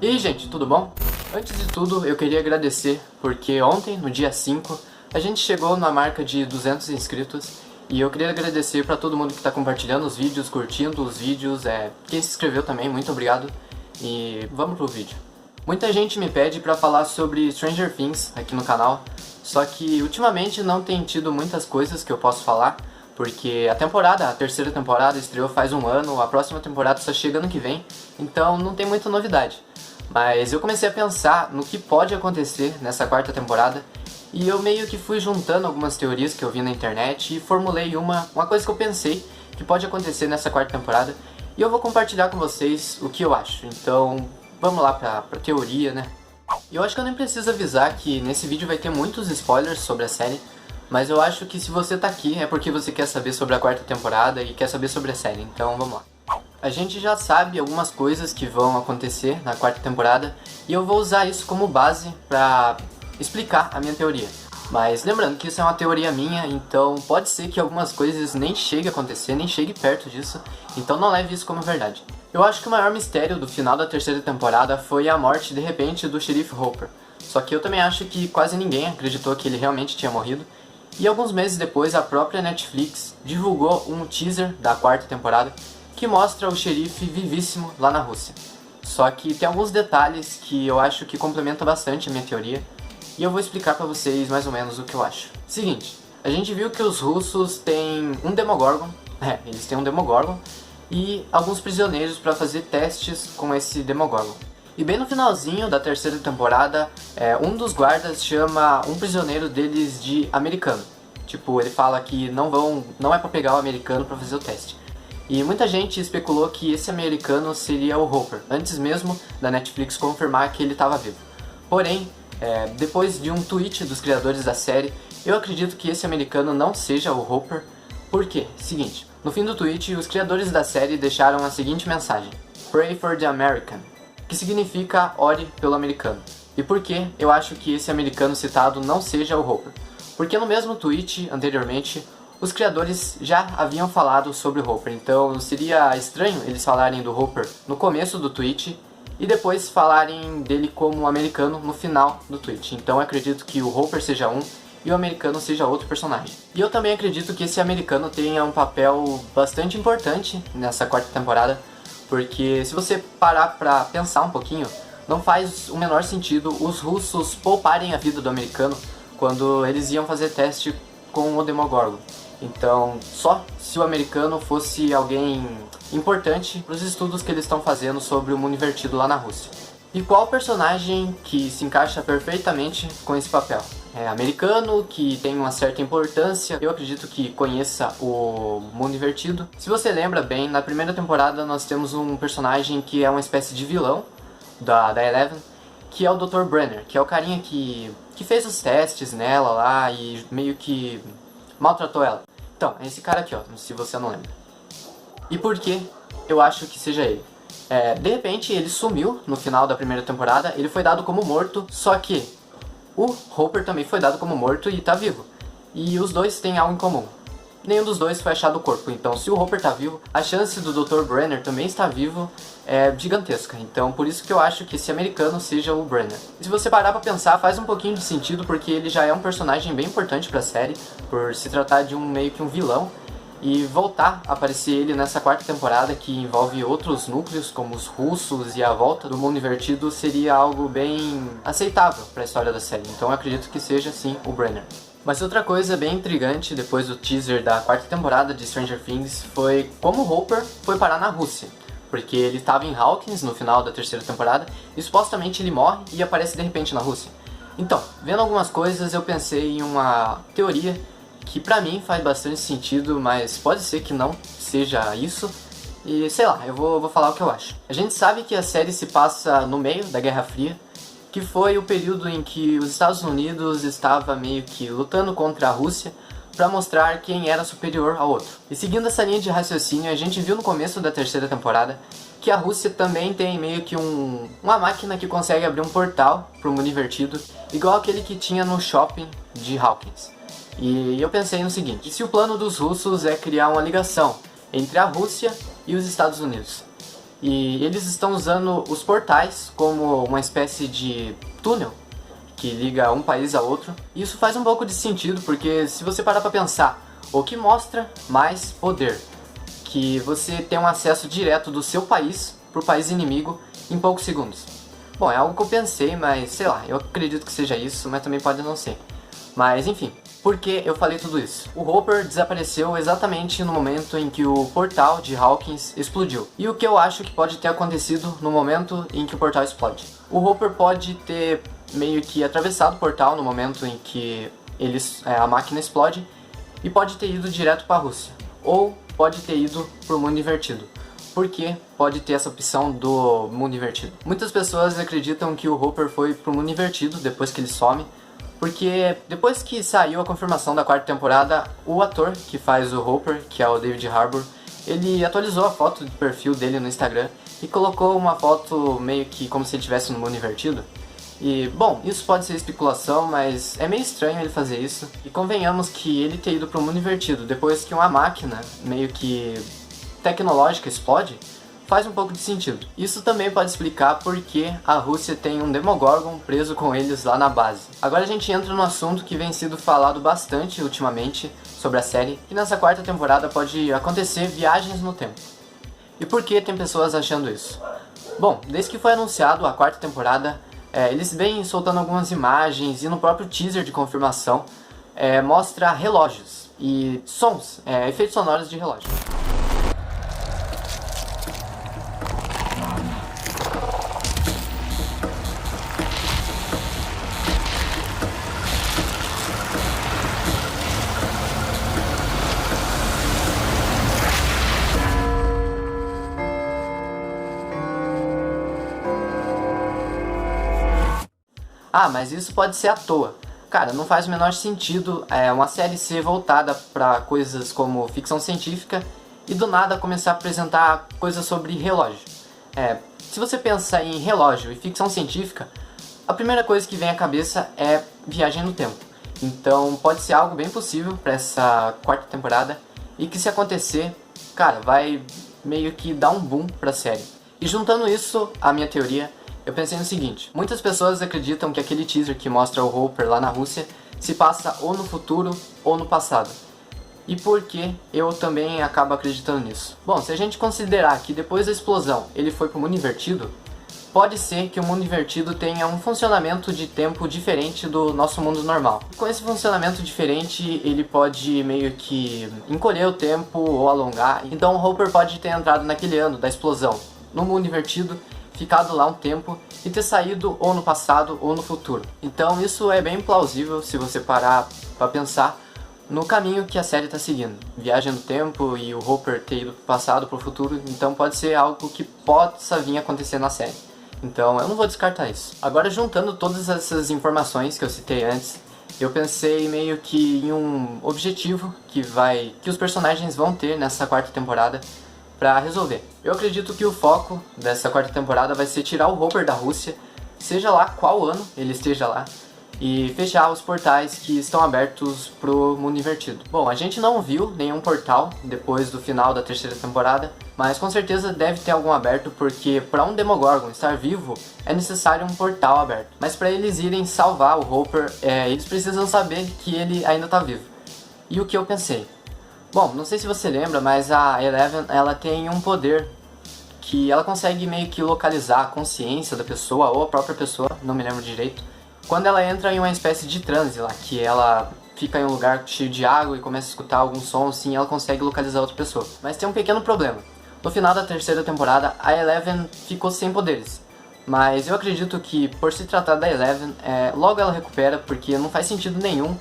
E aí, gente, tudo bom? Antes de tudo, eu queria agradecer, porque ontem, no dia 5, a gente chegou na marca de 200 inscritos. E eu queria agradecer pra todo mundo que tá compartilhando os vídeos, curtindo os vídeos, quem se inscreveu também, muito obrigado. E vamos pro vídeo. Muita gente me pede pra falar sobre Stranger Things aqui no canal, só que ultimamente não tem tido muitas coisas que eu posso falar, porque a terceira temporada estreou faz um ano, a próxima temporada só chega ano que vem, então não tem muita novidade. Mas eu comecei a pensar no que pode acontecer nessa quarta temporada, e eu meio que fui juntando algumas teorias que eu vi na internet e formulei uma coisa que eu pensei que pode acontecer nessa quarta temporada, e eu vou compartilhar com vocês o que eu acho. Então vamos lá pra teoria, né? E eu acho que eu nem preciso avisar que nesse vídeo vai ter muitos spoilers sobre a série, mas eu acho que se você tá aqui é porque você quer saber sobre a quarta temporada e quer saber sobre a série, então vamos lá. A gente já sabe algumas coisas que vão acontecer na quarta temporada e eu vou usar isso como base pra explicar a minha teoria. Mas lembrando que isso é uma teoria minha, então pode ser que algumas coisas nem chegue a acontecer, nem chegue perto disso, então não leve isso como verdade. Eu acho que o maior mistério do final da terceira temporada foi a morte de repente do xerife Hopper. Só que eu também acho que quase ninguém acreditou que ele realmente tinha morrido. E alguns meses depois a própria Netflix divulgou um teaser da quarta temporada que mostra o xerife vivíssimo lá na Rússia. Só que tem alguns detalhes que eu acho que complementam bastante a minha teoria, e eu vou explicar pra vocês mais ou menos o que eu acho. Seguinte, a gente viu que os russos têm um Demogorgon, eles têm um Demogorgon, e alguns prisioneiros para fazer testes com esse Demogorgon. E bem no finalzinho da terceira temporada, um dos guardas chama um prisioneiro deles de americano. Tipo, ele fala que não é pra pegar o americano pra fazer o teste. E muita gente especulou que esse americano seria o Hopper, antes mesmo da Netflix confirmar que ele estava vivo. Porém, depois de um tweet dos criadores da série, eu acredito que esse americano não seja o Hopper. Por quê? Seguinte, no fim do tweet, os criadores da série deixaram a seguinte mensagem: Pray for the American, que significa ore pelo americano. E por que eu acho que esse americano citado não seja o Hopper? Porque no mesmo tweet, anteriormente, os criadores já haviam falado sobre o Hopper, então seria estranho eles falarem do Hopper no começo do tweet e depois falarem dele como americano no final do tweet. Então eu acredito que o Hopper seja um e o americano seja outro personagem. E eu também acredito que esse americano tenha um papel bastante importante nessa quarta temporada, porque se você parar pra pensar um pouquinho, não faz o menor sentido os russos pouparem a vida do americano quando eles iam fazer teste com o Demogorgon. Então, só se o americano fosse alguém importante para os estudos que eles estão fazendo sobre o mundo invertido lá na Rússia. E qual personagem que se encaixa perfeitamente com esse papel? É americano, que tem uma certa importância, eu acredito que conheça o mundo invertido. Se você lembra bem, na primeira temporada nós temos um personagem que é uma espécie de vilão da Eleven, que é o Dr. Brenner, que é o carinha que fez os testes nela lá e meio que maltratou ela. Então, é esse cara aqui, ó, se você não lembra. E por que eu acho que seja ele? De repente ele sumiu no final da primeira temporada, ele foi dado como morto, só que o Hopper também foi dado como morto e tá vivo. E os dois têm algo em comum: nenhum dos dois foi achado o corpo. Então se o Hopper tá vivo, a chance do Dr. Brenner também estar vivo é gigantesca. Então por isso que eu acho que esse americano seja o Brenner. E se você parar pra pensar, faz um pouquinho de sentido, porque ele já é um personagem bem importante pra série, por se tratar de meio que um vilão. E voltar a aparecer ele nessa quarta temporada, que envolve outros núcleos, como os russos e a volta do mundo invertido, seria algo bem aceitável para a história da série. Então eu acredito que seja sim o Brenner. Mas outra coisa bem intrigante depois do teaser da quarta temporada de Stranger Things foi como o Hopper foi parar na Rússia. Porque ele estava em Hawkins no final da terceira temporada e supostamente ele morre e aparece de repente na Rússia. Então, vendo algumas coisas, eu pensei em uma teoria que pra mim faz bastante sentido, mas pode ser que não seja isso. E sei lá, eu vou falar o que eu acho. A gente sabe que a série se passa no meio da Guerra Fria, que foi o período em que os Estados Unidos estava meio que lutando contra a Rússia para mostrar quem era superior ao outro. E seguindo essa linha de raciocínio, a gente viu no começo da terceira temporada que a Rússia também tem meio que uma máquina que consegue abrir um portal para o mundo invertido, igual aquele que tinha no shopping de Hawkins. E eu pensei no seguinte: e se o plano dos russos é criar uma ligação entre a Rússia e os Estados Unidos? E eles estão usando os portais como uma espécie de túnel que liga um país a outro. E isso faz um pouco de sentido, porque se você parar pra pensar, o que mostra mais poder? Que você tem um acesso direto do seu país pro país inimigo em poucos segundos. Bom, é algo que eu pensei, mas sei lá, eu acredito que seja isso, mas também pode não ser. Mas enfim, por que eu falei tudo isso? O Hopper desapareceu exatamente no momento em que o portal de Hawkins explodiu. E o que eu acho que pode ter acontecido no momento em que o portal explode? O Hopper pode ter meio que atravessado o portal no momento em que a máquina explode e pode ter ido direto para a Rússia. Ou pode ter ido para o mundo invertido. Por que pode ter essa opção do mundo invertido? Muitas pessoas acreditam que o Hopper foi para o mundo invertido depois que ele some, porque depois que saiu a confirmação da 4ª temporada, o ator que faz o Hopper, que é o David Harbour, ele atualizou a foto de perfil dele no Instagram e colocou uma foto meio que como se ele estivesse no mundo invertido. E, bom, isso pode ser especulação, mas é meio estranho ele fazer isso. E convenhamos que ele ter ido para o mundo invertido depois que uma máquina meio que tecnológica explode, faz um pouco de sentido. Isso também pode explicar por que a Rússia tem um Demogorgon preso com eles lá na base. Agora a gente entra no assunto que vem sido falado bastante ultimamente sobre a série, que nessa 4ª temporada pode acontecer viagens no tempo. E por que tem pessoas achando isso? Bom, desde que foi anunciado a 4ª temporada, eles vêm soltando algumas imagens e no próprio teaser de confirmação mostra relógios e sons, efeitos sonoros de relógio. Ah, mas isso pode ser à toa. Cara, não faz o menor sentido uma série ser voltada para coisas como ficção científica e do nada começar a apresentar coisas sobre relógio. Se você pensa em relógio e ficção científica, a primeira coisa que vem à cabeça é viagem no tempo. Então pode ser algo bem possível para essa 4ª temporada e que se acontecer, cara, vai meio que dar um boom pra série. E juntando isso à minha teoria, eu pensei no seguinte: muitas pessoas acreditam que aquele teaser que mostra o Hopper lá na Rússia se passa ou no futuro ou no passado. E por que eu também acabo acreditando nisso? Bom, se a gente considerar que depois da explosão ele foi pro mundo invertido, pode ser que o mundo invertido tenha um funcionamento de tempo diferente do nosso mundo normal. Com esse funcionamento diferente, ele pode meio que encolher o tempo ou alongar. Então o Hopper pode ter entrado naquele ano da explosão no mundo invertido, ficado lá um tempo e ter saído ou no passado ou no futuro. Então isso é bem plausível se você parar para pensar no caminho que a série está seguindo. Viagem no tempo e o Hopper ter ido pro passado, pro futuro, então pode ser algo que possa vir a acontecer na série. Então eu não vou descartar isso. Agora, juntando todas essas informações que eu citei antes, eu pensei meio que em um objetivo que os personagens vão ter nessa 4ª temporada pra resolver. Eu acredito que o foco dessa 4ª temporada vai ser tirar o Hopper da Rússia, seja lá qual ano ele esteja lá, e fechar os portais que estão abertos pro mundo invertido. Bom, a gente não viu nenhum portal depois do final da 3ª temporada, mas com certeza deve ter algum aberto, porque para um Demogorgon estar vivo é necessário um portal aberto. Mas para eles irem salvar o Hopper, eles precisam saber que ele ainda tá vivo. E o que eu pensei? Bom, não sei se você lembra, mas a Eleven, ela tem um poder que ela consegue meio que localizar a consciência da pessoa, ou a própria pessoa, não me lembro direito, quando ela entra em uma espécie de transe lá, que ela fica em um lugar cheio de água e começa a escutar algum som assim, ela consegue localizar outra pessoa. Mas tem um pequeno problema. No final da 3ª temporada, a Eleven ficou sem poderes. Mas eu acredito que, por se tratar da Eleven, logo ela recupera, porque não faz sentido nenhum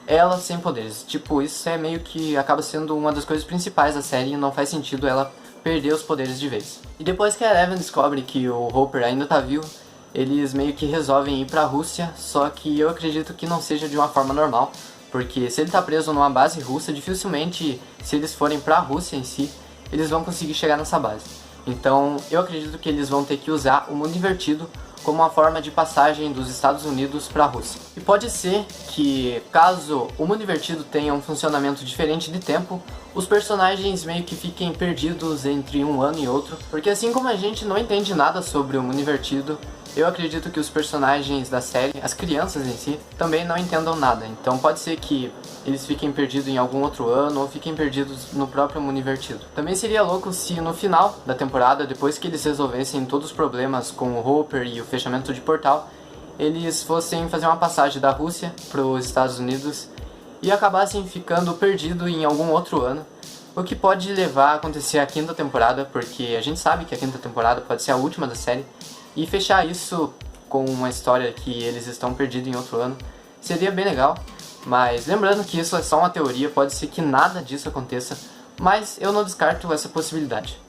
ela sem poderes. Tipo, isso é meio que acaba sendo uma das coisas principais da série e não faz sentido ela perder os poderes de vez. E depois que a Eleven descobre que o Hopper ainda tá vivo, eles meio que resolvem ir pra Rússia, só que eu acredito que não seja de uma forma normal, porque se ele tá preso numa base russa, dificilmente, se eles forem pra Rússia em si, eles vão conseguir chegar nessa base. Então eu acredito que eles vão ter que usar o mundo invertido como uma forma de passagem dos Estados Unidos para a Rússia. E pode ser que, caso o mundo invertido tenha um funcionamento diferente de tempo, os personagens meio que fiquem perdidos entre um ano e outro, porque assim como a gente não entende nada sobre o mundo invertido, eu acredito que os personagens da série, as crianças em si, também não entendam nada. Então pode ser que eles fiquem perdidos em algum outro ano ou fiquem perdidos no próprio mundo invertido. Também seria louco se no final da temporada, depois que eles resolvessem todos os problemas com o Hopper e o fechamento de portal, eles fossem fazer uma passagem da Rússia para os Estados Unidos e acabassem ficando perdidos em algum outro ano. O que pode levar a acontecer a quinta temporada, porque a gente sabe que a quinta temporada pode ser a última da série. E fechar isso com uma história que eles estão perdidos em outro ano seria bem legal, mas lembrando que isso é só uma teoria, pode ser que nada disso aconteça, mas eu não descarto essa possibilidade.